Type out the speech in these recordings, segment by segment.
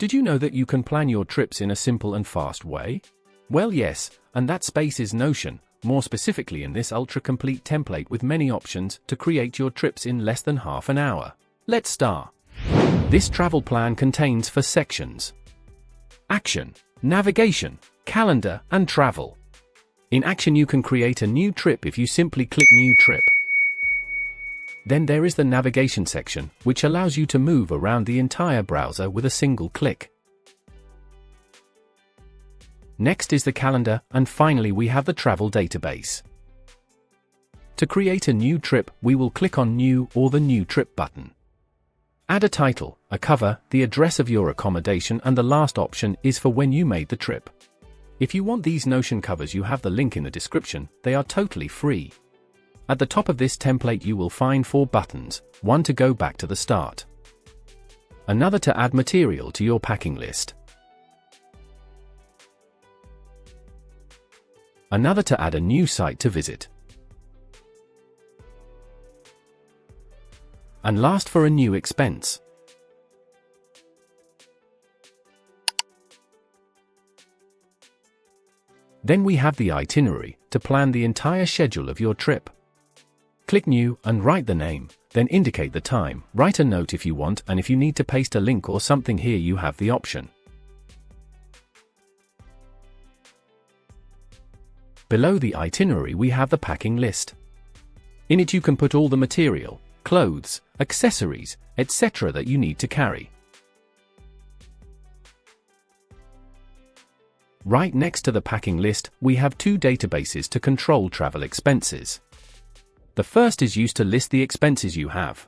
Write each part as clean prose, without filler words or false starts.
Did you know that you can plan your trips in a simple and fast way? Well, yes, and that space is Notion, more specifically in this ultra-complete template with many options to create your trips in less than half an hour. Let's start. This travel plan contains 4 sections: Action, Navigation, Calendar, and Travel. In Action, you can create a new trip if you simply click New Trip. Then there is the Navigation section, which allows you to move around the entire browser with a single click. Next is the Calendar, and finally we have the Travel database. To create a new trip, we will click on New or the New Trip button. Add a title, a cover, the address of your accommodation, and the last option is for when you made the trip. If you want these Notion covers, you have the link in the description. They are totally free. At the top of this template you will find 4 buttons, one to go back to the start, another to add material to your packing list, another to add a new site to visit, and last for a new expense. Then we have the itinerary, to plan the entire schedule of your trip. Click New and write the name, then indicate the time, write a note if you want, and if you need to paste a link or something here you have the option. Below the itinerary we have the packing list. In it you can put all the material, clothes, accessories, etc. that you need to carry. Right next to the packing list, we have 2 databases to control travel expenses. The first is used to list the expenses you have.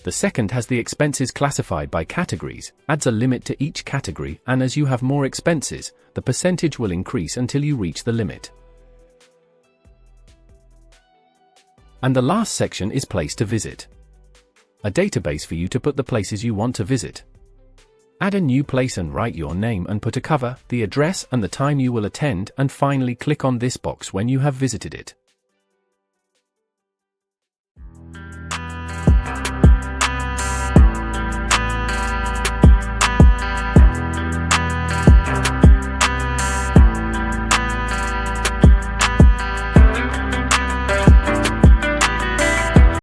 The second has the expenses classified by categories, adds a limit to each category, and as you have more expenses, the percentage will increase until you reach the limit. And the last section is Place to Visit. A database for you to put the places you want to visit. Add a new place and write your name and put a cover, the address and the time you will attend, and finally click on this box when you have visited it.